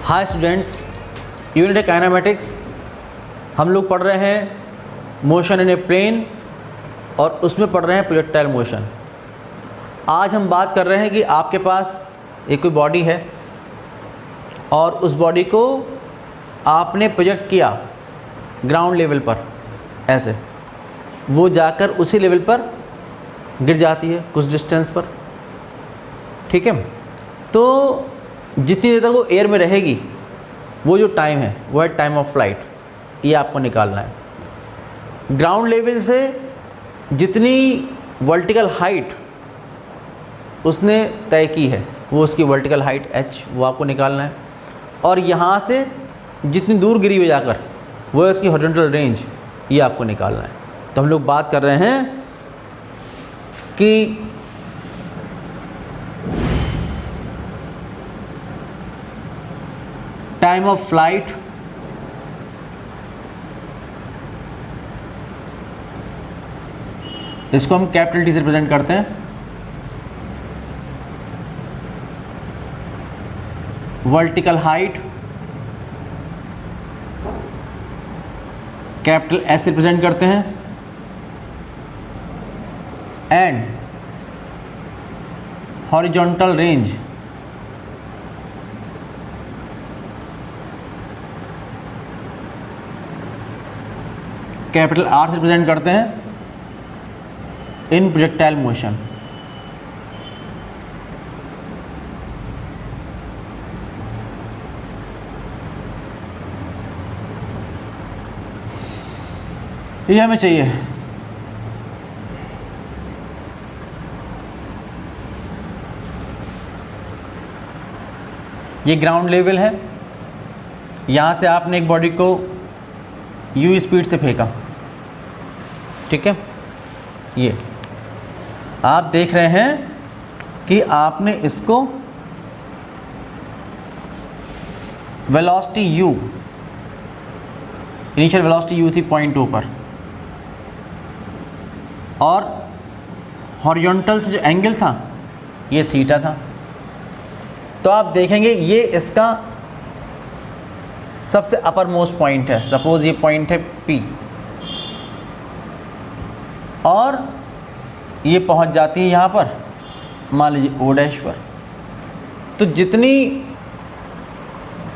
Hi students, unit kinematics हम लोग पढ़ रहे हैं मोशन इन ए प्लेन और उसमें पढ़ रहे हैं प्रोजेक्टाइल मोशन। आज हम बात कर रहे हैं कि आपके पास एक कोई बॉडी है और उस बॉडी को आपने प्रोजेक्ट किया ग्राउंड लेवल पर, ऐसे वो जाकर उसी लेवल पर गिर जाती है कुछ डिस्टेंस पर, ठीक है। तो जितनी देर तक वो एयर में रहेगी वो जो टाइम है वो है टाइम ऑफ फ्लाइट, ये आपको निकालना है। ग्राउंड लेवल से जितनी वर्टिकल हाइट उसने तय की है वो उसकी वर्टिकल हाइट h वो आपको निकालना है, और यहाँ से जितनी दूर गिरी हुई जाकर वो है उसकी हॉरिजॉन्टल रेंज, ये आपको निकालना है। तो हम लोग बात कर रहे हैं कि टाइम ऑफ फ्लाइट इसको हम कैपिटल टी से रिप्रेजेंट करते हैं। वर्टिकल हाइट कैपिटल एस से रिप्रेजेंट करते हैं and horizontal range capital R से रिप्रेजेंट करते हैं इन प्रोजेक्टाइल मोशन। ये हमें चाहिए। ये ग्राउंड लेवल है, यहाँ से आपने एक बॉडी को u स्पीड से फेंका, ठीक है। ये आप देख रहे हैं कि आपने इसको velocity u, initial velocity u थी 0.2 पर, और हॉरिजॉन्टल से जो एंगल था ये थीटा था। तो आप देखेंगे ये इसका सबसे अपर मोस्ट पॉइंट है। सपोज ये पॉइंट है P और ये पहुंच जाती है यहाँ पर, मान लीजिए O डैश पर। तो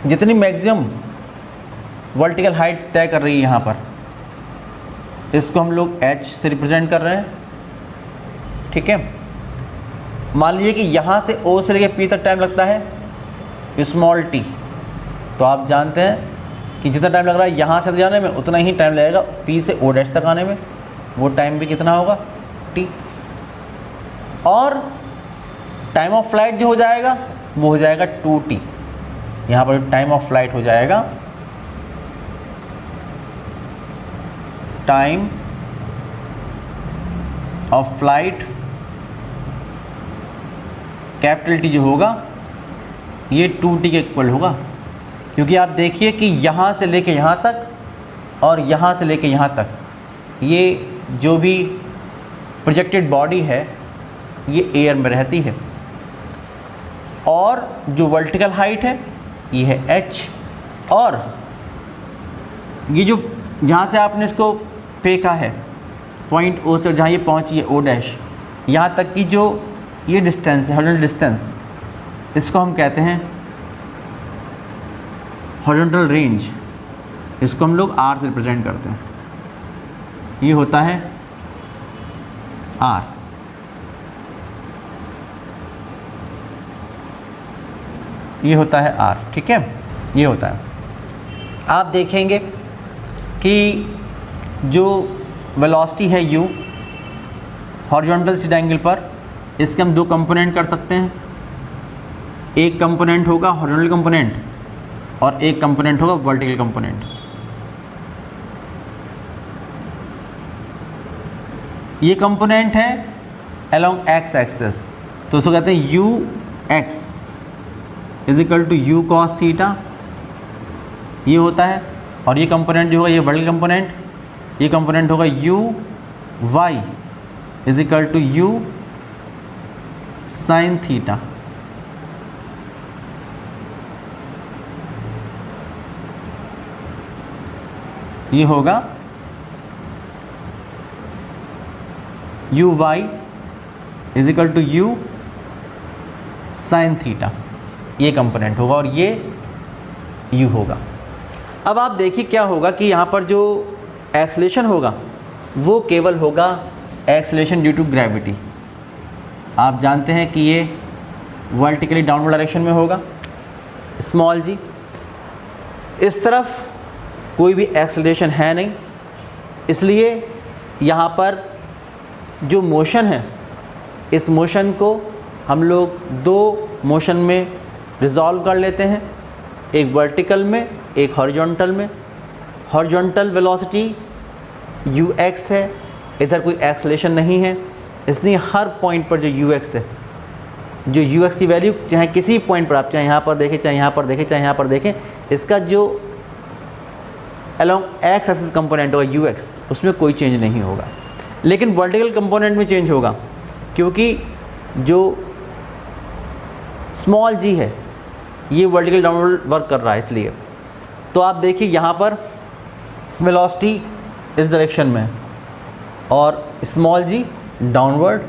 जितनी मैक्सिमम वर्टिकल हाइट तय कर रही है यहाँ पर, इसको हम लोग h से रिप्रेजेंट कर रहे हैं, ठीक है। मान लीजिए कि यहाँ से O से लेकर P तक टाइम लगता है स्मॉल t, तो आप जानते हैं कि जितना टाइम लग रहा है यहाँ से जाने में उतना ही टाइम लगेगा P से O डैश तक आने में, वो टाइम भी कितना होगा t। और टाइम ऑफ फ्लाइट जो हो जाएगा वो हो जाएगा 2t। यहाँ पर टाइम ऑफ फ्लाइट हो जाएगा time of flight capital T जो होगा ये 2t के इक्वल होगा, क्योंकि आप देखिए कि यहाँ से लेके यहाँ तक और यहाँ से लेके यहाँ तक ये जो भी प्रोजेक्टेड बॉडी है ये एयर में रहती है, और जो वर्टिकल हाइट है ये है h, और ये जो जहाँ से आपने इसको फेंका है पॉइंट O से जहाँ ये पहुँची है O डैश, यहाँ तक की जो ये डिस्टेंस है हॉरिजॉन्टल डिस्टेंस, इसको हम कहते हैं हॉरिजॉन्टल रेंज। इसको हम लोग R से रिप्रेजेंट करते हैं। ये होता है R। ये होता है R, ठीक है। ये होता है, आप देखेंगे कि जो वेलोसिटी है u हॉरिजॉन्टल सीधा एंगल पर, इसके हम दो कंपोनेंट कर सकते हैं। एक कंपोनेंट होगा हॉरिजॉन्टल कंपोनेंट और एक कंपोनेंट होगा वर्टिकल कंपोनेंट। ये कंपोनेंट है अलोंग x एक्सेस, तो उसको कहते हैं ux is equal to u cos theta, ये होता है। और ये कंपोनेंट जो होगा ये वर्टिकल कंपोनेंट, ये कंपोनेंट होगा u y is equal to u sin theta. ये होगा u y is equal to u sine theta, ये कंपोनेंट होगा और ये यू होगा। अब आप देखिए क्या होगा कि यहाँ पर जो एक्सेलेरेशन होगा वो केवल होगा एक्सेलेरेशन ड्यू टू ग्रेविटी। आप जानते हैं कि ये वर्टिकली डाउनवर्ड डायरेक्शन में होगा, स्मॉल जी। इस तरफ कोई भी एक्सेलरेशन है नहीं, इसलिए यहाँ पर जो मोशन है इस मोशन को हम लोग दो मोशन में रिजॉल्व कर लेते हैं, एक वर्टिकल में एक हॉरिजॉन्टल में। हॉरिजॉन्टल वेलोसिटी ux है, इधर कोई एक्सेलरेशन नहीं है, इसलिए हर पॉइंट पर जो ux है, जो ux की वैल्यू चाहे किसी पॉइंट पर आप चाहे यहाँ पर देखें, चाहे यहाँ पर देखें, चाहे यहाँ पर देखें, इसका जो अलोंग एक्स एक्सिस कंपोनेंट होगा ux, उसमें कोई चेंज नहीं होगा। लेकिन वर्टिकल कंपोनेंट में चेंज होगा, क्योंकि जो स्मॉल जी है ये वर्टिकल डाउनवर्ड वर्क कर रहा है, इसलिए। तो आप देखिए यहाँ पर वेलोसिटी इस डायरेक्शन में है और स्मॉल जी डाउनवर्ड,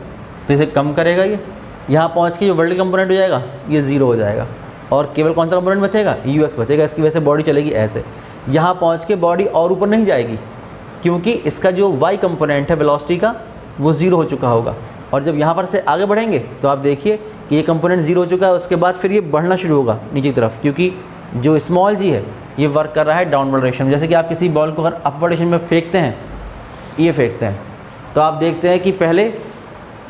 तो इसे कम करेगा ये। यहाँ पहुँच के जो वर्टिकल कंपोनेंट हो जाएगा ये ज़ीरो हो जाएगा और केवल कौन सा कंपोनेंट बचेगा, ux बचेगा। इसकी वजह से बॉडी चलेगी ऐसे, यहाँ पहुँच के बॉडी और ऊपर नहीं जाएगी, क्योंकि इसका जो y कंपोनेंट है वेलोसिटी का वो ज़ीरो हो चुका होगा। और जब यहाँ पर से आगे बढ़ेंगे तो आप देखिए कि ये कंपोनेंट ज़ीरो हो चुका है, उसके बाद फिर ये बढ़ना शुरू होगा नीचे की तरफ, क्योंकि जो स्मॉल जी है ये वर्क कर रहा है डाउनवर्ड डायरेक्शन में। जैसे कि आप किसी बॉल को अगर अपवर्ड डायरेक्शन में फेंकते हैं, ये फेंकते हैं, तो आप देखते हैं कि पहले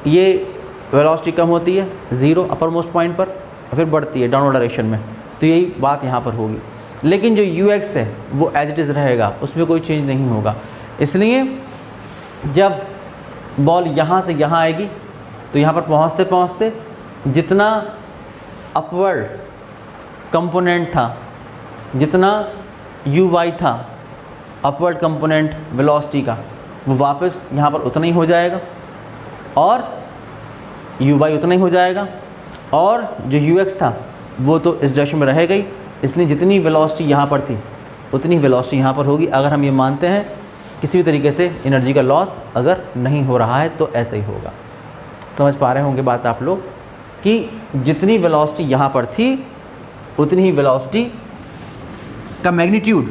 ये वेलोसिटी कम होती है ज़ीरो अपर मोस्ट पॉइंट पर, फिर बढ़ती है डाउनवर्ड डायरेक्शन में। तो यही बात यहाँ पर होगी। लेकिन जो ux है वो एज इट इज़ रहेगा, उसमें कोई चेंज नहीं होगा। इसलिए जब बॉल यहाँ से यहाँ आएगी तो यहाँ पर पहुँचते पहुँचते जितना अपवर्ड कंपोनेंट था, जितना uy था अपवर्ड कंपोनेंट वेलोसिटी का, वो वापस यहाँ पर उतना ही हो जाएगा और uy उतना ही हो जाएगा, और जो ux था वो तो इस डायरेक्शन में रह गई। इसलिए जितनी वेलोसिटी यहाँ पर थी उतनी वेलोसिटी यहाँ पर होगी। अगर हम ये मानते हैं किसी भी तरीके से एनर्जी का लॉस अगर नहीं हो रहा है तो ऐसे ही होगा। समझ पा रहे होंगे बात आप लोग कि जितनी वेलोसिटी यहाँ पर थी उतनी ही वेलोसिटी का मैग्नीट्यूड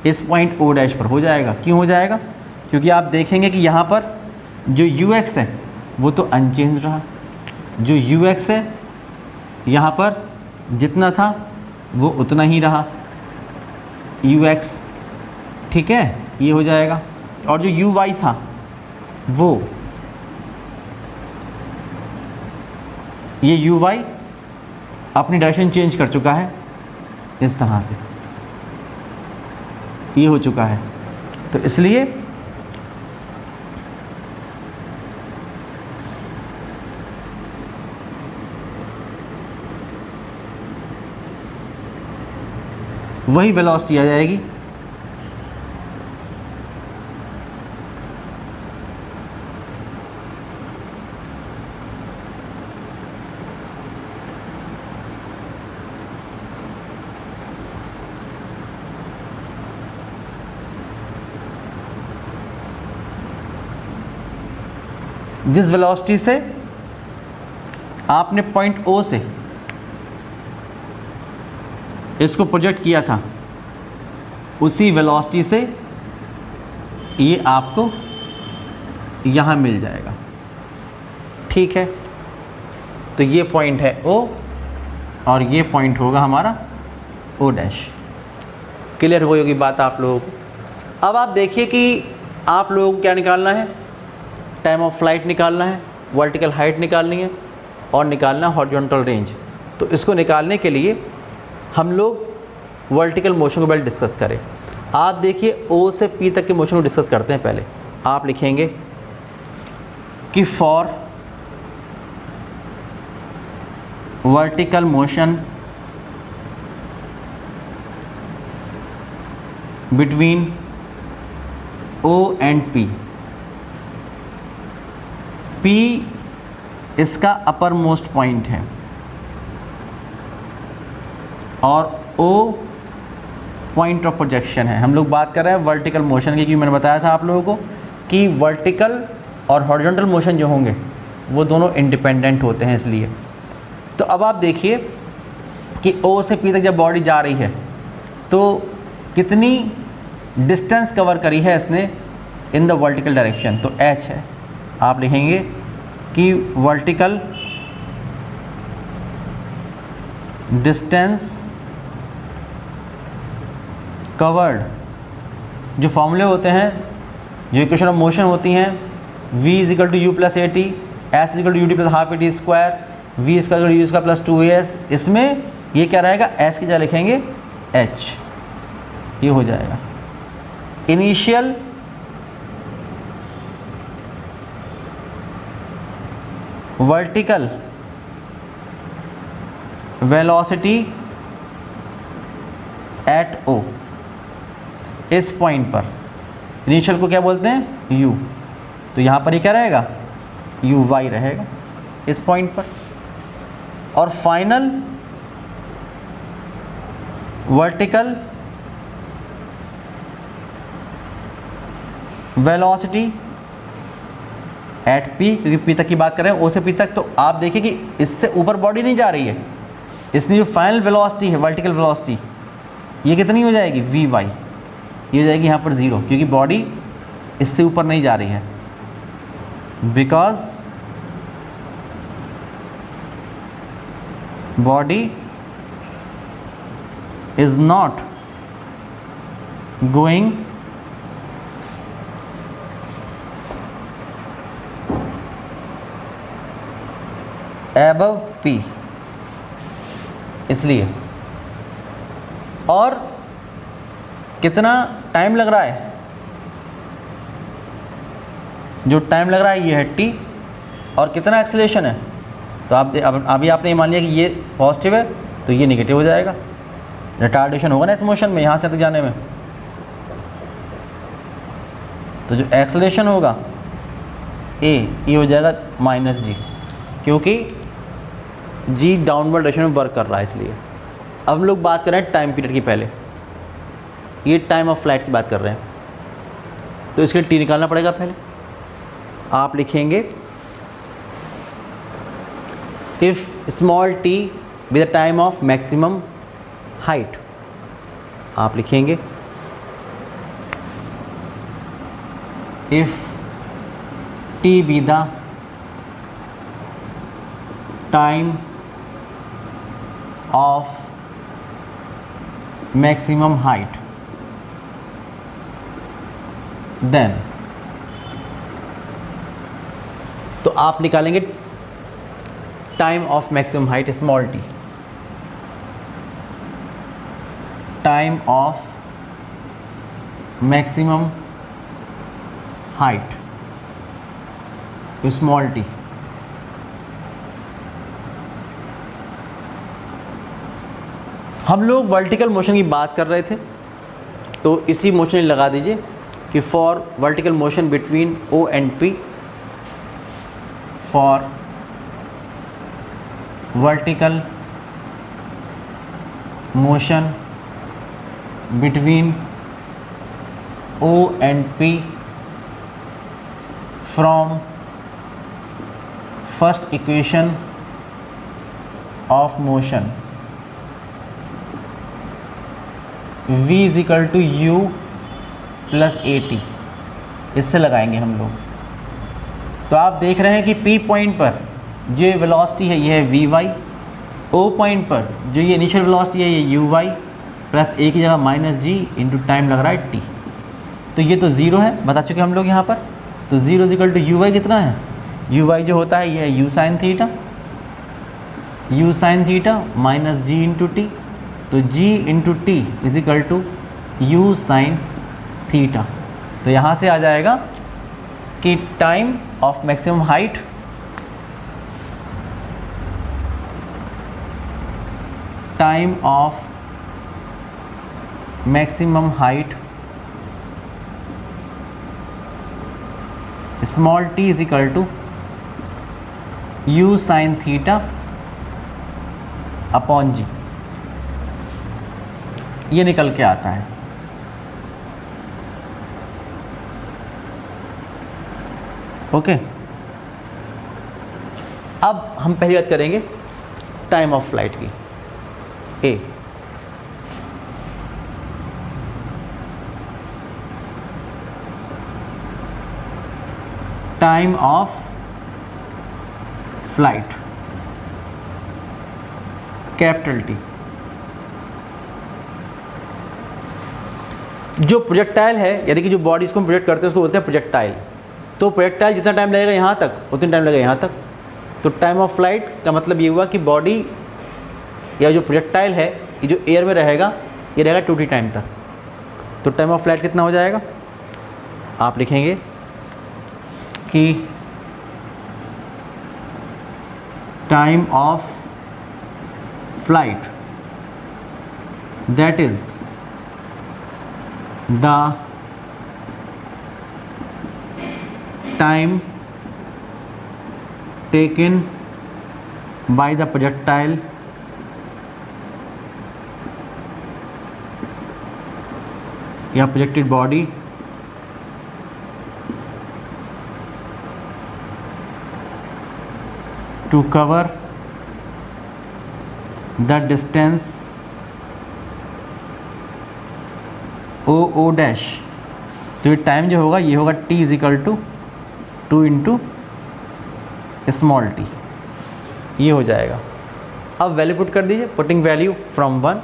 इस पॉइंट ओ डैश पर हो जाएगा। क्यों हो जाएगा? क्योंकि आप देखेंगे कि यहाँ पर जो ux है वो तो अनचेंज रहा, जो ux है यहाँ पर जितना था वो उतना ही रहा ux, ठीक है, ये हो जाएगा। और जो uy था वो, ये uy अपनी डायरेक्शन चेंज कर चुका है इस तरह से, ये हो चुका है। तो इसलिए वही वेलोसिटी आ जाएगी जिस वेलोसिटी से आपने पॉइंट O से इसको प्रोजेक्ट किया था, उसी वेलोसिटी से ये आपको यहाँ मिल जाएगा, ठीक है। तो ये पॉइंट है O और ये पॉइंट होगा हमारा O डैश। क्लियर हो होगी बात आप लोगों को। अब आप देखिए कि आप लोगों को क्या निकालना है, टाइम ऑफ फ्लाइट निकालना है, वर्टिकल हाइट निकालनी है और निकालना है हॉरिजॉन्टल रेंज। तो इसको निकालने के लिए हम लोग वर्टिकल मोशन को पहले डिस्कस करें। आप देखिए O से P तक के मोशन को डिस्कस करते हैं। पहले आप लिखेंगे कि for vertical motion between O and P, P इसका अपर मोस्ट पॉइंट है और O पॉइंट ऑफ प्रोजेक्शन है। हम लोग बात कर रहे हैं वर्टिकल मोशन की, क्योंकि मैंने बताया था आप लोगों को कि वर्टिकल और हॉरिजॉन्टल मोशन जो होंगे वो दोनों इंडिपेंडेंट होते हैं। इसलिए तो अब आप देखिए कि O से P तक जब बॉडी जा रही है तो कितनी डिस्टेंस कवर करी है इसने इन द वर्टिकल डायरेक्शन, तो h है। आप लिखेंगे कि वर्टिकल डिस्टेंस कवर्ड, जो फॉर्मूले होते हैं, जो इक्वेशन ऑफ मोशन होती हैं, v is equal to u plus a t, s is equal to u t plus half a t square, v square u square plus 2as, इसमें ये क्या रहेगा, s की जगह लिखेंगे h, ये हो जाएगा। Initial vertical velocity at O, इस पॉइंट पर इनिशियल को क्या बोलते हैं, u, तो यहाँ पर ये क्या रहेगा, uy रहेगा इस पॉइंट पर। और final vertical velocity at P, क्योंकि P तक की बात कर रहे हैं, O से P तक, तो आप देखिए कि इससे ऊपर बॉडी नहीं जा रही है, इसलिए जो फाइनल वेलोसिटी है, वर्टिकल वेलोसिटी, ये कितनी हो जाएगी, Vy, ये हो जाएगी यहाँ पर 0, क्योंकि बॉडी इससे ऊपर नहीं जा रही है, because body is not going above P, इसलिए। और कितना टाइम लग रहा है, जो टाइम लग रहा है ये है t, और कितना एक्सेलरेशन है, तो आप अभी आपने ये मान लिया कि ये पॉजिटिव है तो ये नेगेटिव हो जाएगा, रिटार्डेशन होगा ना इस मोशन में यहाँ से तक जाने में, तो जो एक्सेलरेशन होगा ये हो जाएगा -g, क्योंकि g डाउनवर्ड डायरेक्शन में वर्क कर रहा है, इसलिए। अब हम लोग बात कर रहे हैं टाइम पीरियड की, पहले ये टाइम ऑफ फ्लाइट की बात कर रहे हैं, तो इसके लिए t निकालना पड़ेगा। पहले आप लिखेंगे if small t be the time of maximum height, आप लिखेंगे if t be the time of maximum height, then, तो आप निकालेंगे time of maximum height small t, time of maximum height small t, हम लोग वर्टिकल मोशन की बात कर रहे थे, तो इसी मोशन लगा दीजिए कि for vertical motion between O and P, for vertical motion between O and P from first equation of motion v is equal to u plus a t, इससे लगाएंगे हम लोग। तो आप देख रहे हैं कि P पॉइंट पर जो ये वेलोसिटी है ये है Vy, O पॉइंट पर जो ये इनिशियल वेलोसिटी है ये Uy, प्लस a की जगह -g इंटू टाइम लग रहा है t, तो ये तो ज़ीरो है, बता चुके हम लोग यहाँ पर। तो 0 इज इक्वल टू Uy कितना है, Uy जो होता है ये है u sine theta, minus g into t, तो g into t is equal to u sine theta. तो यहाँ से आ जाएगा कि time of maximum height small t is equal to u sine theta upon g। ये निकल के आता है। ओके, अब हम पहली बात करेंगे टाइम ऑफ फ्लाइट की। ए, time of flight, capital T. जो प्रोजेक्टाइल है, यानी कि जो बॉडी इसको हम प्रोजेक्ट करते हैं उसको बोलते हैं प्रोजेक्टाइल। तो प्रोजेक्टाइल जितना टाइम लगेगा यहाँ तक उतना टाइम लगेगा यहाँ तक। तो टाइम ऑफ फ्लाइट का मतलब ये हुआ कि बॉडी या जो प्रोजेक्टाइल है ये जो एयर में रहेगा ये रहेगा 2t टाइम तक। तो टाइम ऑफ फ्लाइट कितना हो जाएगा, आप लिखेंगे कि time of flight that is the time taken by the projectile या projected body to cover the distance o dash। तो ये टाइम जो होगा ये होगा t is equal to 2 into small T, ये हो जाएगा। अब वैल्यू पुट कर दीजिए, putting value from 1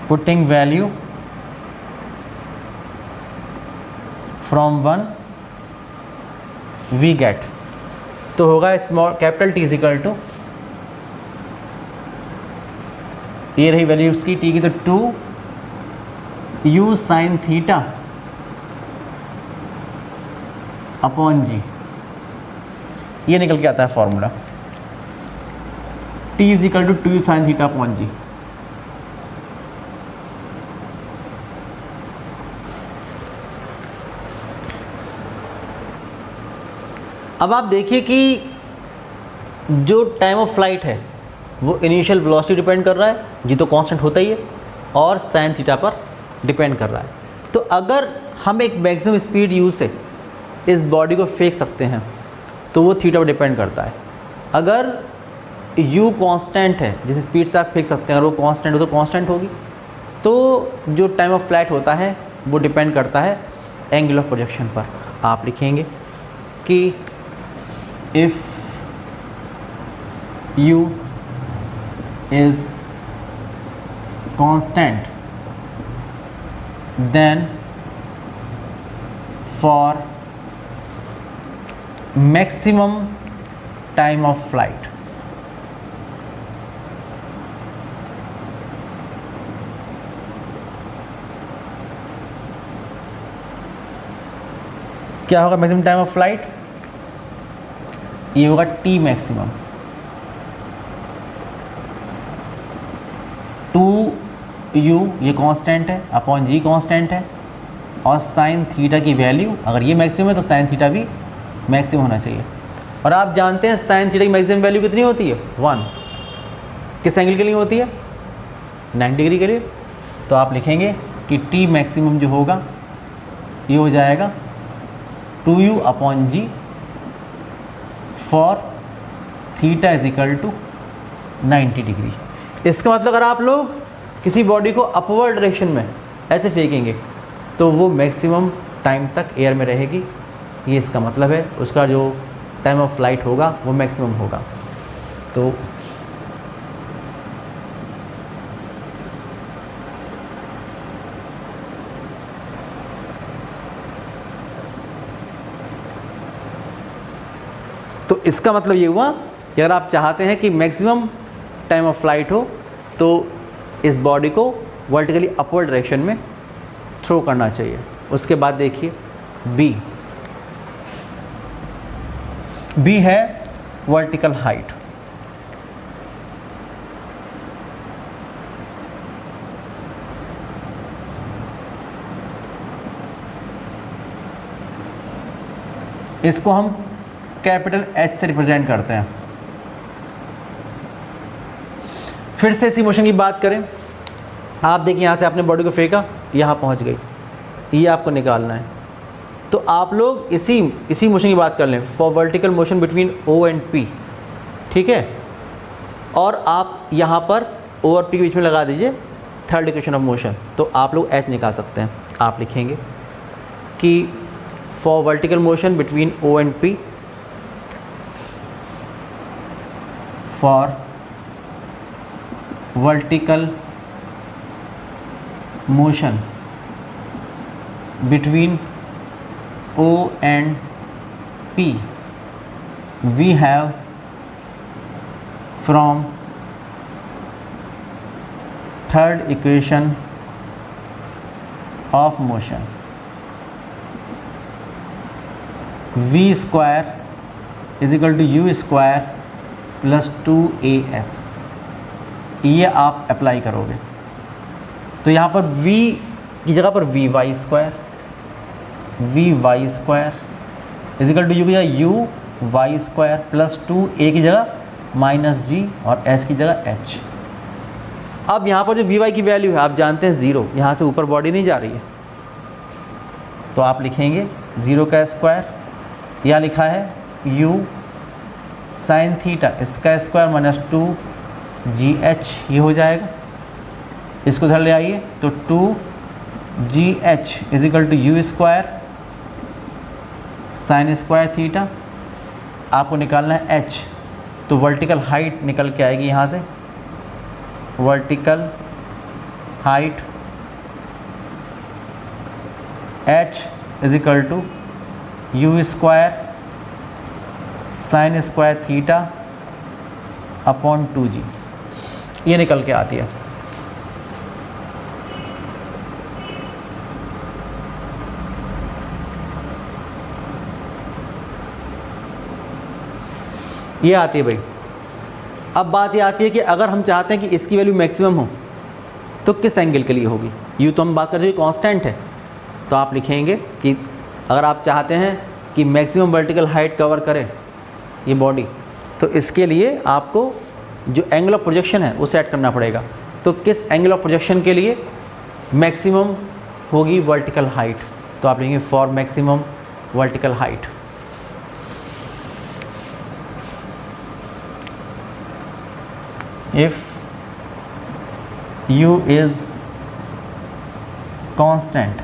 putting value from 1 we get, तो होगा small capital T is equal to, ये रही वैल्यू उसकी टी की, तो 2 u sine theta upon g, ये निकल के आता है formula t is equal to 2 sine theta upon g. अब आप देखिए कि जो टाइम ऑफ फ्लाइट है वो इनिशियल वेलोसिटी डिपेंड कर रहा है, जी तो कांस्टेंट होता ही है, और साइन थीटा पर डिपेंड कर रहा है। तो अगर हम एक मैक्सिमम स्पीड यू से इस बॉडी को फेंक सकते हैं तो वो थीटा पर डिपेंड करता है। अगर u कांस्टेंट है, जिस स्पीड से आप फेंक सकते हैं, अगर वो कांस्टेंट हो तो कांस्टेंट होगी, तो जो टाइम ऑफ फ्लाइट होता है वो डिपेंड करता है एंगल ऑफ प्रोजेक्शन पर। आप लिखेंगे कि if u is constant then for maximum time of flight क्या होगा, मैक्सिमम टाइम ऑफ फ्लाइट ये होगा टी मैक्सिमम 2u, ये कांस्टेंट है, अपॉन जी कांस्टेंट है, और साइन थीटा की वैल्यू अगर ये मैक्सिमम है तो साइन थीटा भी मैक्सिमम होना चाहिए। और आप जानते हैं साइन थीटा की मैक्सिमम वैल्यू कितनी होती है, 1। किस एंगल के लिए होती है, 90 डिग्री के लिए। तो आप लिखेंगे कि टी मैक्सिमम जो होगा ये हो जाएगा 2u upon g for theta is equal to 90 degree. इसका मतलब अगर आप लोग किसी बॉडी को अपवर्ड डायरेक्शन में ऐसे फेंकेंगे तो वो मैक्सिमम टाइम तक एयर में रहेगी, ये इसका मतलब है। उसका जो टाइम ऑफ फ्लाइट होगा वो मैक्सिमम होगा। तो इसका मतलब ये हुआ कि अगर आप चाहते हैं कि मैक्सिमम टाइम ऑफ फ्लाइट हो तो इस बॉडी को वर्टिकली अपवर्ड डायरेक्शन में थ्रो करना चाहिए। उसके बाद देखिए बी है वर्टिकल हाइट। इसको हम कैपिटल H से रिप्रेजेंट करते हैं। फिर से इसी मोशन की बात करें, आप देखिए यहाँ से आपने बॉडी को फेंका, यहाँ पहुँच गई, ये आपको निकालना है। तो आप लोग इसी मोशन की बात कर लें, for vertical motion between O and P, ठीक है। और आप यहाँ पर O और P के बीच में लगा दीजिए थर्ड इक्वेशन ऑफ मोशन, तो आप लोग H निकाल सकते हैं। आप लिखेंगे कि for vertical motion between O and P, for vertical motion between O and P, we have from third equation of motion v square is equal to u square plus 2as। ये आप apply करोगे तो यहाँ पर v की जगह पर v y square is equal to u की जगह you Y square plus 2a की जगह माइनस जी और s की जगह h। अब यहाँ पर जो वी वाई की वैल्यू है आप जानते हैं 0, यहाँ से ऊपर बॉडी नहीं जा रही है, तो आप लिखेंगे 0 का स्क्वायर, यहाँ लिखा है u साइन थीटा इसका स्क्वायर माइनस 2gh, ये हो जाएगा। इसको इधर ले आइए तो 2gh is equal to u square sine square theta, आपको निकालना है h, तो वर्टिकल हाइट निकल के आएगी यहाँ से, vertical height h is equal to u square sine square theta upon 2g, ये निकल के आती है। ये आती है भाई। अब बात ये आती है कि अगर हम चाहते हैं कि इसकी वैल्यू मैक्सिमम हो तो किस एंगल के लिए होगी। यू तो हम बात कर रहे हैं कांस्टेंट है, तो आप लिखेंगे कि अगर आप चाहते हैं कि मैक्सिमम वर्टिकल हाइट कवर करे ये बॉडी, तो इसके लिए आपको जो एंगल ऑफ प्रोजेक्शन है वो सेट करना पड़ेगा। तो किस एंगल ऑफ प्रोजेक्शन के लिए मैक्सिमम होगी वर्टिकल हाइट, तो आप लिखेंगे for maximum vertical height. If u is constant,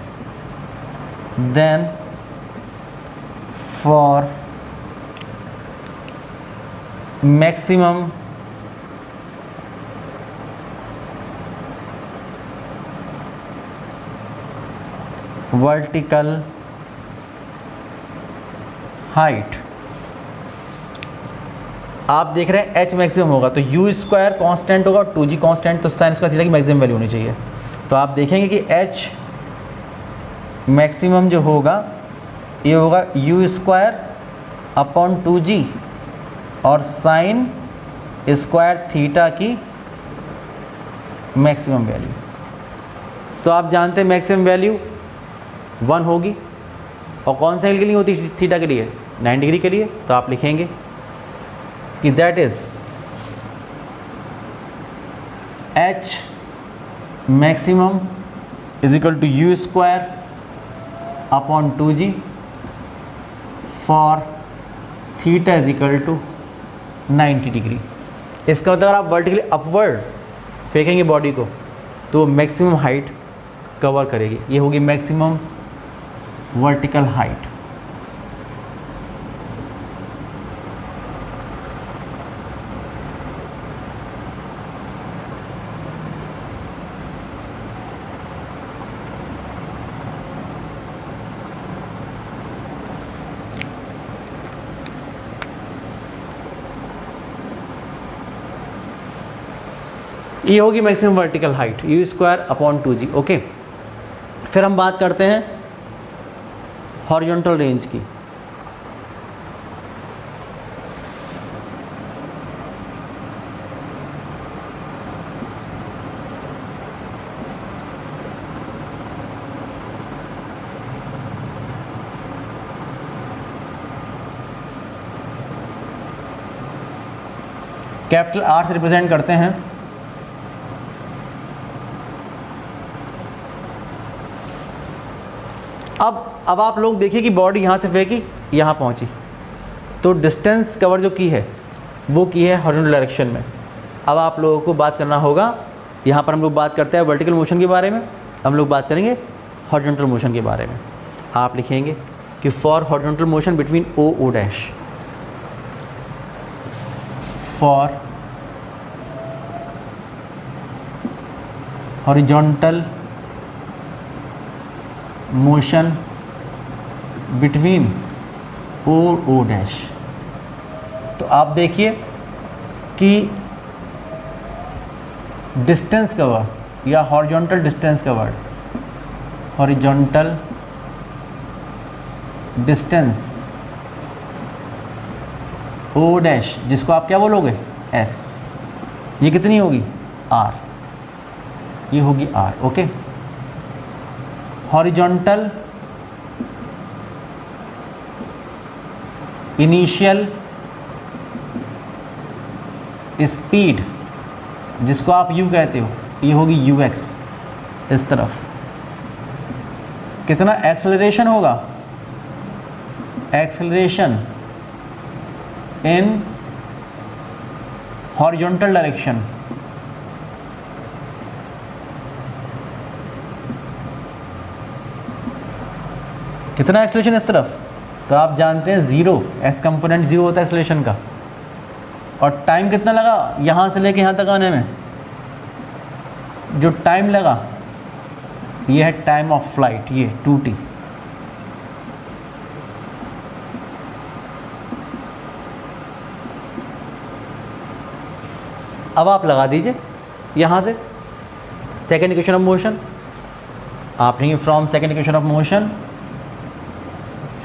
then for maximum vertical height, आप देख रहे हैं h मैक्सिमम होगा तो u स्क्वायर कांस्टेंट होगा और 2g कांस्टेंट, तो साइन स्क्वायर थीटा की मैक्सिमम वैल्यू होनी चाहिए। तो आप देखेंगे कि h मैक्सिमम जो होगा ये होगा u स्क्वायर अपॉन 2g और साइन स्क्वायर थीटा की मैक्सिमम वैल्यू। तो आप जानते हैं मैक्सिमम वैल्यू 1 होगी, और कौन से एंगल के लिए होती है? थीटा के लिए, 90 डिग्री के लिए। तो आप लिखेंगे कि that is h maximum is equal to u square upon 2g for theta is equal to 90 degree. इसका मतलब अगर आप वर्टिकली अपवर्ड फेंकेंगे बॉडी को तो मैक्सिमम हाइट कवर करेगी, ये होगी मैक्सिमम वर्टिकल हाइट। ये होगी maximum vertical height you square upon 2g। Okay, फिर हम बात करते हैं हॉरिजॉन्टल रेंज की। कैपिटल R से रिप्रेजेंट करते हैं अब आप लोग देखिए कि बॉडी यहाँ से फेंकी, यहाँ पहुँची, तो डिस्टेंस कवर जो की है वो की है हॉरिजॉन्टल डायरेक्शन में। अब आप लोगों को बात करना होगा, यहाँ पर हम लोग बात करते हैं वर्टिकल मोशन के बारे में, हम लोग बात करेंगे हॉरिजॉन्टल मोशन के बारे में। आप लिखेंगे कि for horizontal motion between O O dash, for horizontal motion between O O dash. तो आप देखिए कि डिस्टेंस कवर या horizontal distance covered, horizontal distance O dash, जिसको आप क्या बोलोगे एस, ये कितनी होगी आर, ये होगी R. Okay, horizontal initial speed, जिसको आप यू कहते हो, ये होगी यू एक्स। इस तरफ कितना एक्सेलरेशन होगा, एक्सेलरेशन इन हॉरिजॉन्टल डायरेक्शन, कितना एक्सेलरेशन इस तरफ, तो आप जानते हैं ज़ीरो, एक्स कंपोनेंट ज़ीरो होता है एक्सेलरेशन का। और टाइम कितना लगा यहाँ से लेके यहाँ तक आने में, जो टाइम लगा ये है टाइम ऑफ फ्लाइट, ये 2t। अब आप लगा दीजिए यहाँ से सेकेंड इक्वेशन ऑफ मोशन। आप लेंगे from second equation of motion,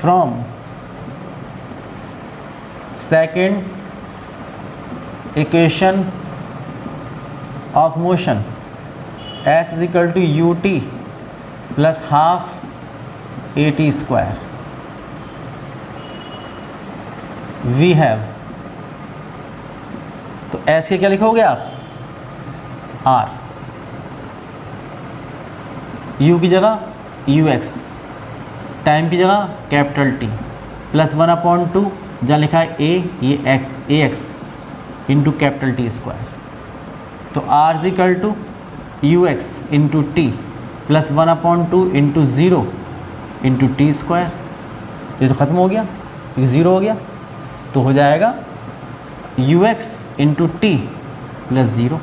from second equation of motion s is equal to u t plus half a t square. We have, तो s के क्या लिखोगे आप r, u की जगह यू एक्स, टाइम की जगह कैपिटल टी, प्लस 1/2 जहाँ लिखा है a, ये a x into capital T square. तो r is equal to u x into T plus 1/2 into zero into T square. ये तो ख़त्म हो गया, ये ज़ीरो हो गया, तो हो जाएगा u x into T plus zero.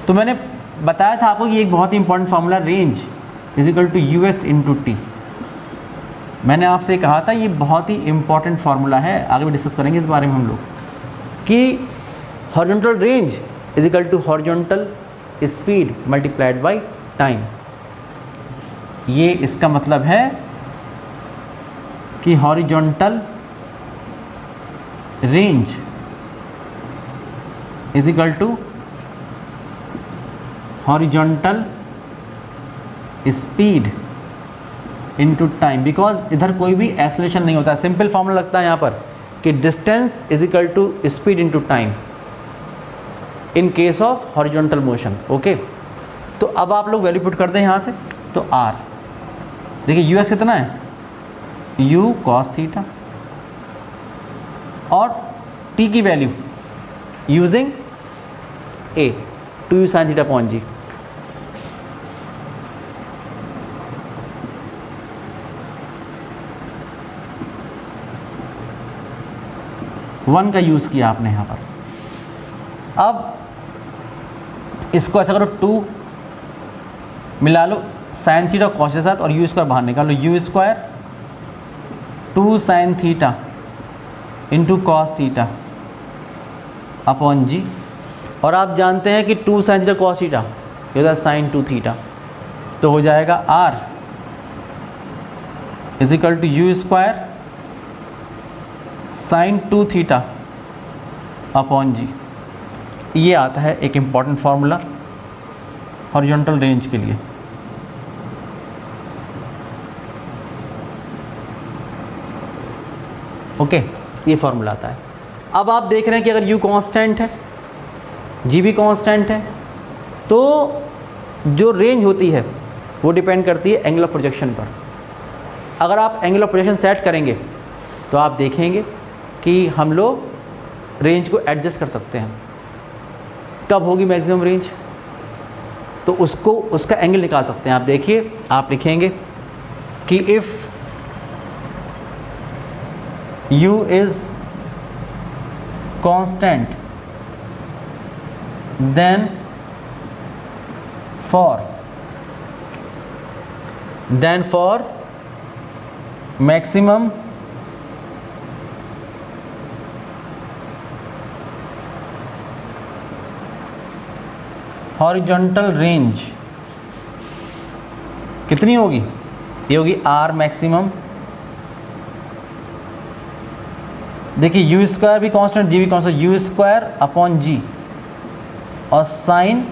तो मैंने बताया था आपको कि एक बहुत ही important formula, range is equal to u x into T. मैंने आपसे कहा था ये बहुत ही इंपॉर्टेंट फार्मूला है, आगे भी डिस्कस करेंगे इस बारे में हम लोग, कि horizontal range is equal to horizontal speed multiplied by time. ये इसका मतलब है कि horizontal range is equal to horizontal speed into time, because इधर कोई भी एक्सेलरेशन नहीं होता। सिंपल फॉर्मूला लगता है यहाँ पर कि distance is equal to speed into time in case of horizontal motion. Okay, तो अब आप लोग वैल्यू पुट करते हैं यहाँ से, तो आर देखिए यू एस कितना है, यू कॉस थीटा, और टी की value using a 2u sin theta upon g. One का यूज़ किया आपने यहाँ पर। अब इसको ऐसा करो, 2 मिला लो साइन थीटा कॉस के साथ, और यू स्क्वायर बाहर निकालो, u square 2 sine theta into cos theta upon g. और आप जानते हैं कि 2 साइन थीटा कॉस थीटा ये होता है साइन 2 थीटा, तो हो जाएगा R is equal to u square sine 2 theta upon g. ये आता है एक इम्पॉर्टेंट फार्मूला हॉरिजॉन्टल रेंज के लिए। ओके, ये फार्मूला आता है। अब आप देख रहे हैं कि अगर u कांस्टेंट है, g भी कांस्टेंट है, तो जो रेंज होती है वो डिपेंड करती है एंगल ऑफ प्रोजेक्शन पर। अगर आप एंगल ऑफ प्रोजेक्शन सेट करेंगे तो आप देखेंगे कि हम लोग रेंज को एडजस्ट कर सकते हैं। कब होगी मैक्सिमम रेंज, तो उसका एंगल निकाल सकते हैं। आप देखिए, आप लिखेंगे कि if u is constant then for maximum horizontal range कितनी होगी, ये होगी आर मैक्सिमम। देखिए यू स्क्वायर भी कांस्टेंट, जी भी constant, u square upon g और साइन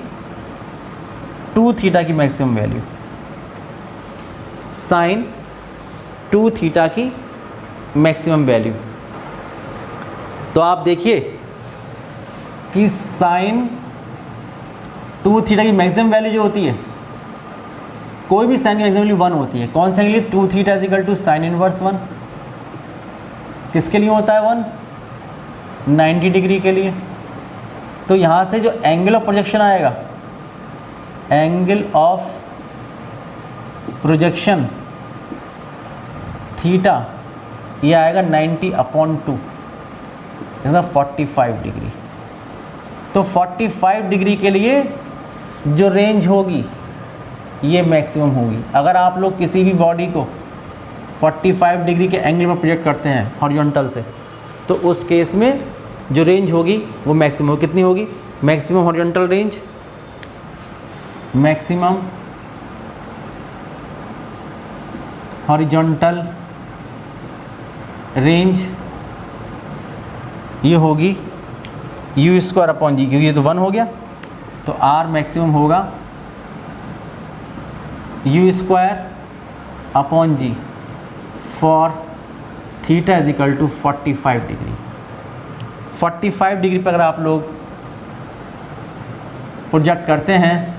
2 थीटा की मैक्सिमम वैल्यू, साइन 2 थीटा की मैक्सिमम वैल्यू। तो आप देखिए कि साइन 2 थीटा की मैक्सिमम वैल्यू जो होती है, कोई भी साइन की मैक्सिमम वैल्यू 1 होती है। कौन सा के लिए, 2 theta is equal to sine inverse 1। किसके लिए होता है 1, 90 डिग्री के लिए। तो यहाँ से जो एंगल ऑफ प्रोजेक्शन आएगा, एंगल ऑफ प्रोजेक्शन थीटा, ये आएगा 90/2, 45 डिग्री। तो 45 डिग्री के लिए जो रेंज होगी ये मैक्सिमम होगी। अगर आप लोग किसी भी बॉडी को 45 डिग्री के एंगल में प्रोजेक्ट करते हैं हॉरिजॉन्टल से, तो उस केस में जो रेंज होगी वो मैक्सिमम होगी। कितनी होगी, maximum horizontal range, maximum horizontal range ये होगी यू स्क्वायर अपॉन जी, क्योंकि ये तो 1 हो गया, तो आर मैक्सिमम होगा u square upon g for theta is equal to 45 degree. 45 degree पर अगर आप लोग प्रोजेक्ट करते हैं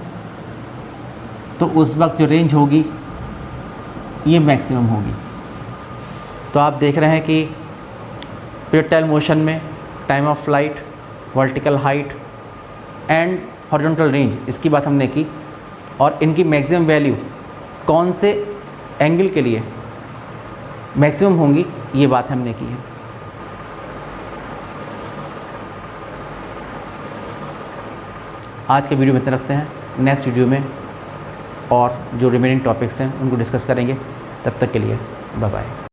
तो उस वक्त जो रेंज होगी ये मैक्सिमम होगी। तो आप देख रहे हैं कि प्रोजेक्टाइल मोशन में time of flight, vertical height and horizontal range, इसकी बात हमने की, और इनकी मैक्सिमम वैल्यू कौन से एंगल के लिए मैक्सिमम होंगी, ये बात हमने की है। आज के वीडियो में इतना रखते हैं, नेक्स्ट वीडियो में और जो रिमेनिंग टॉपिक्स हैं उनको डिस्कस करेंगे। तब तक के लिए बाय बाय।